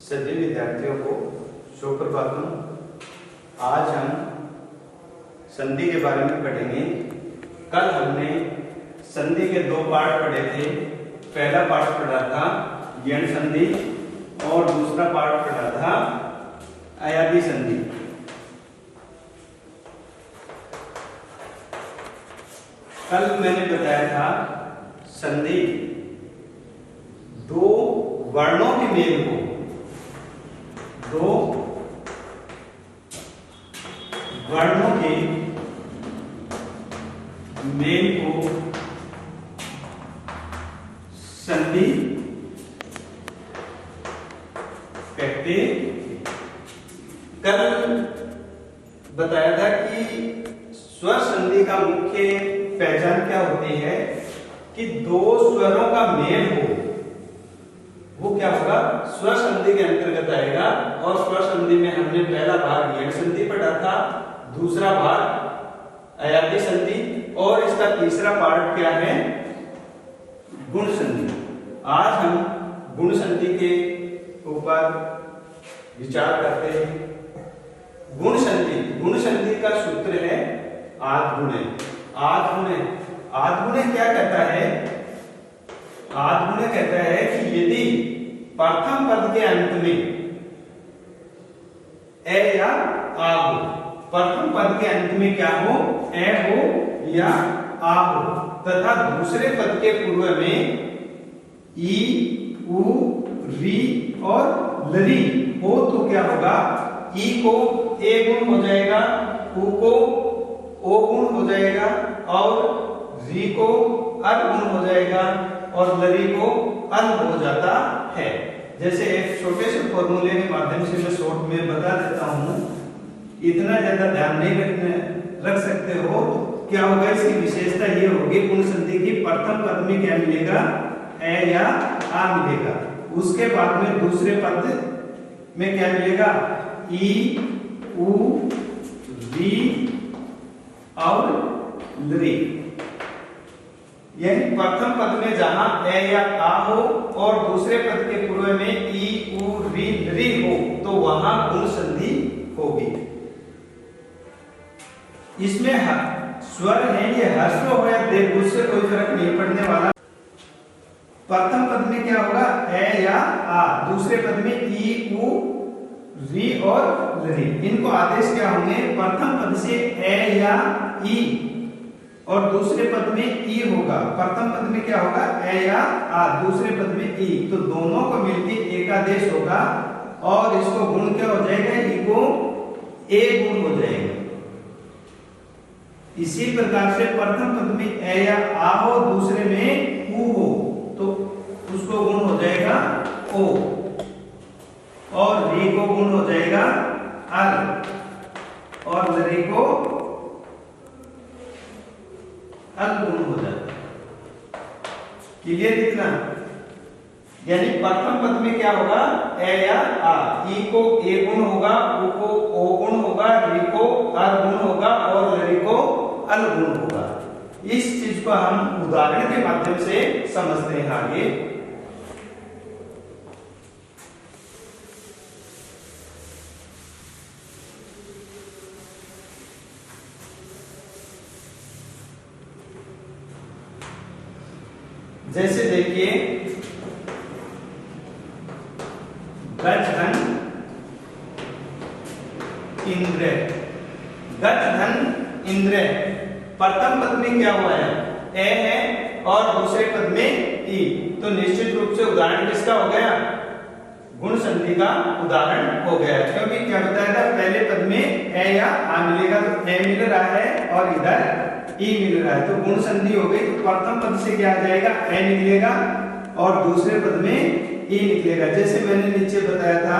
सभी विद्यार्थियों को सुप्रभातम। आज हम संधि के बारे में पढ़ेंगे। कल हमने संधि के दो पार्ट पढ़े थे। पहला पार्ट पढ़ा था यण संधि और दूसरा पार्ट पढ़ा था अयादी संधि। कल मैंने बताया था संधि दो वर्णों के मेल को, दो वर्णों के मेल को संधि कहते। कल बताया था कि स्वर संधि का मुख्य पहचान क्या होती है कि दो स्वरों का मेल हो, वो क्या होगा, स्वर संधि के अंतर्गत आएगा। और स्वर संधि में हमने पहला भाग यण संधि पढ़ा था, दूसरा भाग अयादी संधि और इसका तीसरा पार्ट क्या है, गुण संधि। आज हम गुण संधि के ऊपर विचार करते हैं। गुण संधि का सूत्र है आद्गुणे। आद्गुणे क्या कहता है? आद्गुणे कहता है कि यदि प्रथम पद के अंत में ए या आ हो, प्रथम पद के अंत में क्या हो, ए हो या आ हो, तथा दूसरे पद के पूर्व में ई, उ, री और लरी हो, तो क्या होगा, ई को ए गुण हो जाएगा, उ को ओ गुण हो जाएगा और री को अर गुण हो जाएगा और लरी को अल हो जाता है। जैसे एक छोटे से फॉर्मूले के माध्यम से मैं शॉर्ट में बता देता हूं, इतना ज्यादा ध्यान नहीं रख सकते हो तो क्या होगा, इसकी विशेषता ये होगी गुण संधि की प्रथम पद में क्या मिलेगा, ए या आ मिलेगा। उसके बाद में दूसरे पद में क्या मिलेगा, ई, उ, री और लरी। यानी प्रथम पद में जहां ए या आ हो और दूसरे पद के पूर्व में ई, उ, री, लरी हो, तो वहां गुण संधि होगी। इसमें स्वर है, ये ह्रस्व हो या दीर्घ, उससे कोई फर्क नहीं पड़ने वाला। प्रथम पद में क्या होगा, ए या आ, दूसरे पद में ई, उ, री और लरी। इनको आदेश क्या होंगे, प्रथम पद से ए या ई और दूसरे पद में ई होगा। प्रथम पद में क्या होगा, ए या आ, दूसरे पद में ई, तो दोनों को मिलकर एक आदेश होगा और इसको गुण क्या हो जाएगा, ई को ए गुण हो जाएगा। इसी प्रकार से प्रथम पद में ए या आ हो, दूसरे में उ हो, तो उसको गुण हो जाएगा ओ और री को गुण हो जाएगा अल और लरी को अल गुण हो जाएगा। क्लियर इतना? यानी प्रथम पद में क्या होगा, ए या आ, ई को ए गुण होगा, उ को ओ गुण होगा, री को अर गुण होगा और लरी को अल गुण होगा। इस चीज को हम उदाहरण के माध्यम से समझते हैं आगे। जैसे देखिए, गज धन इंद्र, गज धन इंद्र। प्रथम पद में क्या हुआ है, ए है और दूसरे पद में ई, तो निश्चित रूप से उदाहरण किसका हो गया, गुण संधि का उदाहरण हो गया। क्योंकि क्या बताया था, पहले पद में ए या आ मिलेगा, तो ए मिल रहा है और इधर ई मिल रहा है, तो गुण संधि हो गई। तो प्रथम पद से क्या आ जाएगा, ए निकलेगा और दूसरे पद में ई निकलेगा। जैसे मैंने नीचे बताया था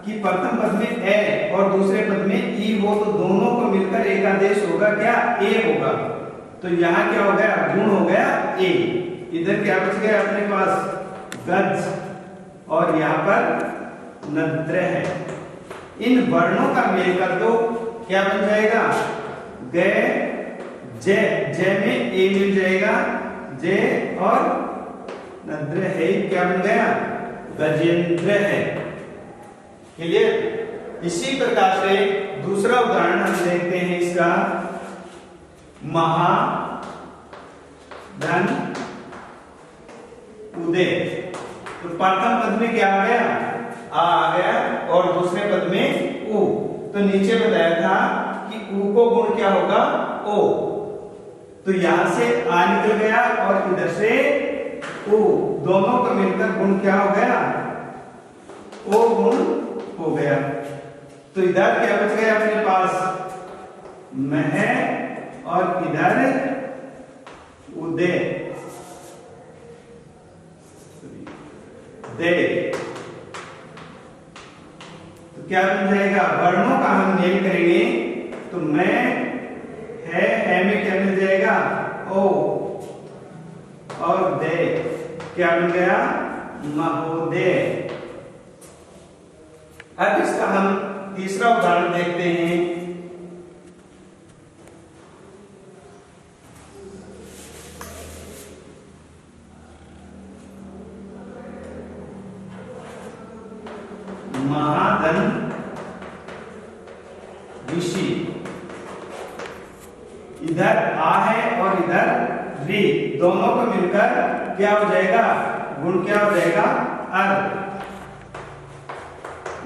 कि प्रथम पद में ए और दूसरे पद में ई हो, तो दोनों को मिलकर एक आदेश होगा, क्या, ए होगा। तो यहाँ क्या हो गया, गुण हो गया ए। इधर क्या बच गया अपने पास, गज और यहाँ पर नद्र है। इन वर्णों का मेल कर दो, क्या बन जाएगा, ग, जय में ए मिल जाएगा, जय और नद्र है, क्या बन गया, गजेंद्र है। क्लियर। इसी प्रकार से दूसरा उदाहरण हम देखते हैं इसका, महाधन उदय। तो प्रथम पद में क्या आ गया, आ गया, और दूसरे पद में उ। तो नीचे बताया था कि उ को गुण क्या होगा, ओ। तो यहां से आ निकल गया और इधर से ओ, दोनों का मिलकर गुण क्या हो गया, ओ गुण हो गया। तो इधर क्या बच गया अपने पास, मह, और इधर उदय, दे। तो क्या बन जाएगा, वर्णों का हम मेल करेंगे तो मैं है में क्या मिल जाएगा, ओ, और दे क्या बन गया, महोदय। अब इसका हम तीसरा उदाहरण देखते हैं। महाधन ऋषि। इधर आ है और इधर री, दोनों को मिलकर क्या हो जाएगा, गुण क्या हो जाएगा, अर।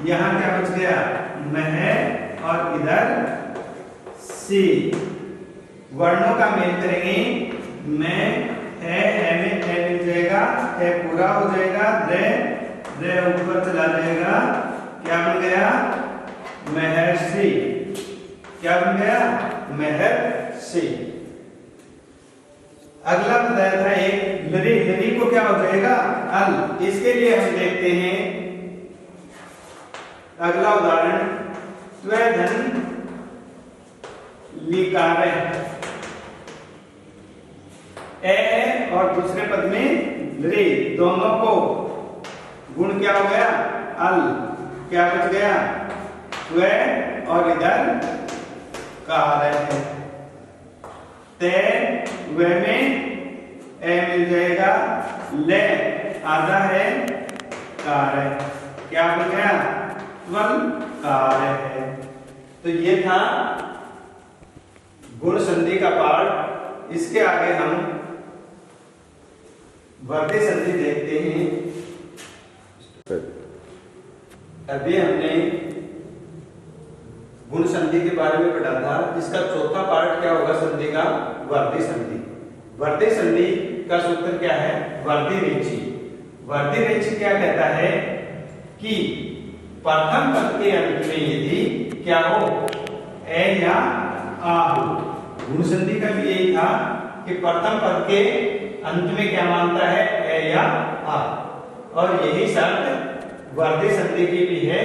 यहां क्या बच गया, मह, और इधर सी। वर्णों का मेल करेंगे, मैं है में है मिल जाएगा, है पूरा हो जाएगा, रे ऊपर चला जाएगा, क्या बन गया, महर्षि। क्या बन गया, महर्षि। अगला बताया था एक लरी, लरी को क्या हो जाएगा, अल। इसके लिए हम देखते हैं अगला उदाहरण, त्वधन लिकार। ए और दूसरे पद में रे, दोनों को गुण क्या हो गया, अल। क्या बच गया, त्व, और इधर कार है, ते, वे में ए मिल जाएगा, ले, आधा है, कार है। क्या बन गया, त्वल कार है। तो ये था गुण संधि का पार्ट। इसके आगे हम वर्धे संधि देखते हैं। अभी हमने गुण संधि के बारे में पढ़ा था। इसका चौथा पार्ट क्या होगा संधि का, वर्धे संधि। वर्धे संधि का सूत्र क्या है, वर्धे रेचि। वर्धे रेचि क्या कहता है कि प्रथम पद के अंत में यदि क्या हो, ए या आ हो। गुण संधि का भी यही था कि प्रथम पद के अंत में क्या मानता है, ए या आ। और यही शर्त वर्धे संधि की भी है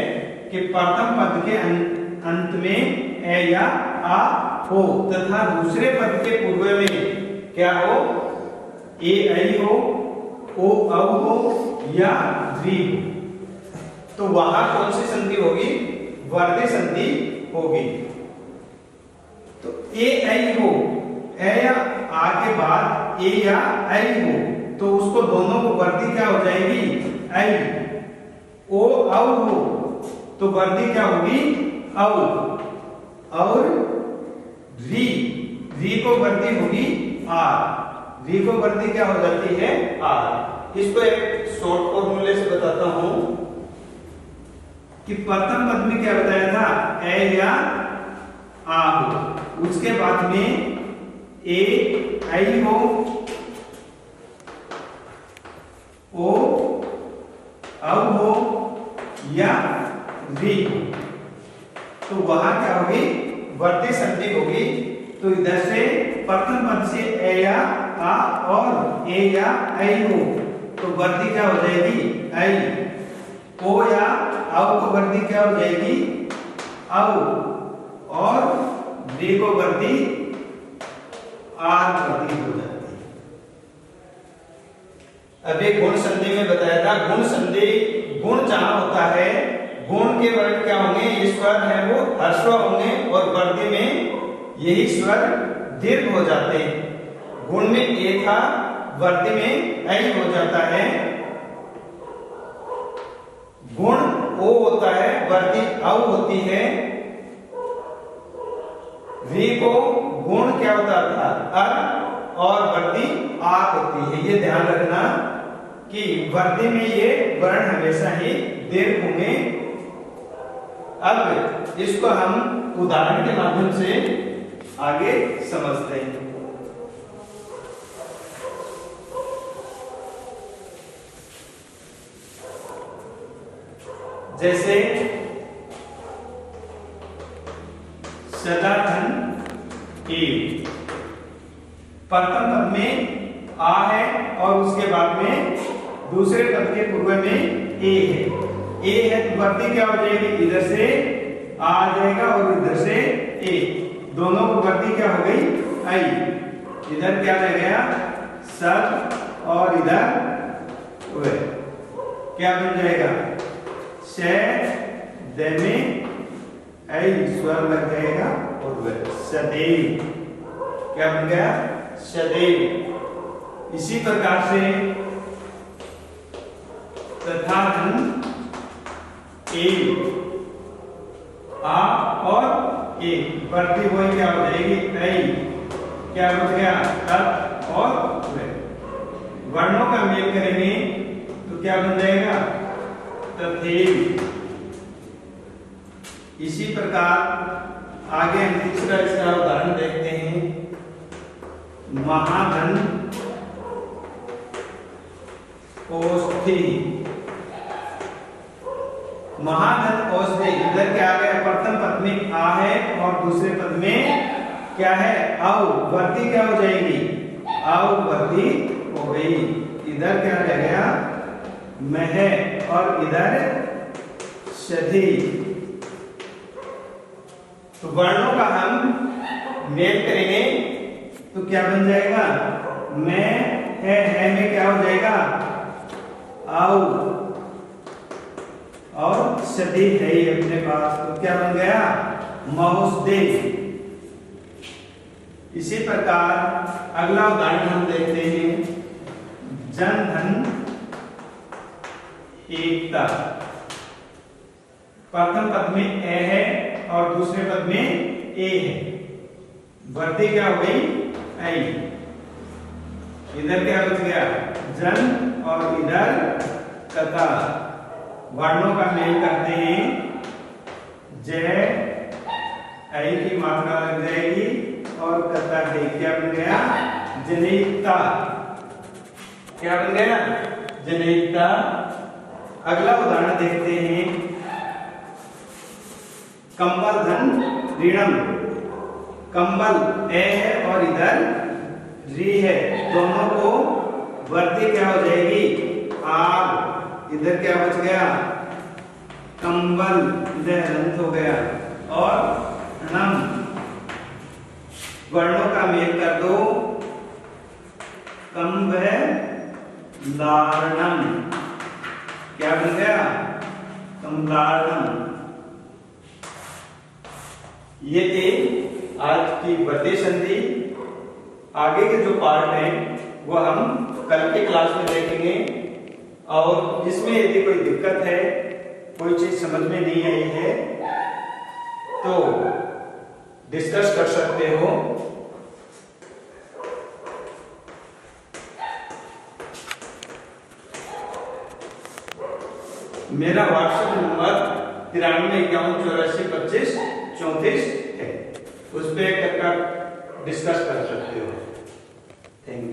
कि प्रथम पद के अंत में ए या आ हो तथा दूसरे पद के पूर्व में क्या हो, ए ऐ हो, ओ औ हो या द्वि हो। तो वहां कौन सी संधि होगी, वर्धे संधि होगी। तो ए ऐ हो, ए या आ के बाद ए या ऐ हो, तो उसको दोनों को वर्धी क्या हो जाएगी, ऐ। ओ औ हो तो वर्धी क्या होगी, औ। और री, री को वर्धी होगी आर। री को वर्धी क्या हो जाती है, आर। इसको एक शॉर्ट फॉर्मूले से बताता हूं कि प्रथम पद में क्या बताया था, ए या आ हो, उसके बाद में ए ऐ हो, ओ औ हो या री हो, तो वहां क्या होगी, वर्धे संधि होगी। तो इधर से प्रथम पद से ए या आ और ए या ऐ हो, तो वर्धी क्या हो जाएगी, ऐ। ओ या औ को वर्धी क्या हो जाएगी, औ। और री को वर्धी आर वर्धी हो जाती है। अभी गुण संधि में बताया था, गुण संधि, गुण जहां होता है, गुण के वर्ण क्या होंगे, ये स्वर है वो ह्रस्व होंगे और वर्धे में यही स्वर दीर्घ हो जाते हैं। गुण में ए था, वर्धे में ऐ हो जाता है। गुण ओ होता है, वर्दी औ होती है, री को गुण क्या होता था अर, और वर्दी आर होती है। ये ध्यान रखना कि वर्दी में ये वर्ण हमेशा ही दीर्घ होंगे। अब इसको हम उदाहरण के माध्यम से आगे समझते हैं। जैसे सदाधन ए, प्रथम पद में आ है और उसके बाद में दूसरे पद के पूर्व में ए है। ए है तो वर्दी क्या हो जाएगी, इधर से आ जाएगा और इधर से ए, दोनों को वर्दी क्या हो गई आई। इधर क्या रह गया सब और इधर वे, क्या बन जाएगा से दे में ऐ स्वर लग जाएगा और वह सदैव, क्या बन गया सदैव। इसी प्रकार से तथाधन ए, आ और ए, वर्दी वही क्या हो जाएगी ऐ, क्या बन गया तत् और वह। वर्णों का मेल करेंगे तो क्या बन जाएगा तथैव। इसी प्रकार आगे हम दूसरा इसका उदाहरण देखते हैं। महाधन औषधि, महाधन औषधि, इधर क्या आ गया प्रथम पद में आ है और दूसरे पद में क्या है औ, वर्दी क्या हो जाएगी औ वर्दी हो गई। इधर क्या रह गया मह और इधर षधि। तो वर्णों का हम मेल करेंगे तो क्या बन जाएगा मैं है में क्या हो जाएगा औ, और षधि है ही अपने पास तो क्या बन गया महोषधि। इसी प्रकार अगला उदाहरण हम देखते हैं। जन धन एकता, प्रथम पद में ए है और दूसरे पद में ए है, वर्दी क्या हो गई ऐ। इधर क्या बच गया जन और इधर तथा। वर्णों का मेल करते हैं, जय ऐ की मात्रा लग जाएगी और तथा है, क्या बन गया जनैकता, क्या बन गया जनैकता। अगला उदाहरण देखते हैं। कंबल धन ऋणम, कंबल ए है और इधर री है, दोनों को वर्दी क्या हो जाएगी आर। इधर क्या बच गया कंबल, इधर हंत हो गया और नम। वर्णों का मेल कर दो, कंब लार्णम, क्या बन गया कमलार्णम। ये थी आज की वर्दी संधि। आगे के जो पार्ट हैं वो हम कल के क्लास में देखेंगे, और इसमें यदि कोई दिक्कत है, कोई चीज समझ में नहीं आई है तो डिस्कस कर सकते हो। मेरा व्हाट्सएप नंबर 9351842534 है, उस पर डिस्कस कर सकते हो। Thank you.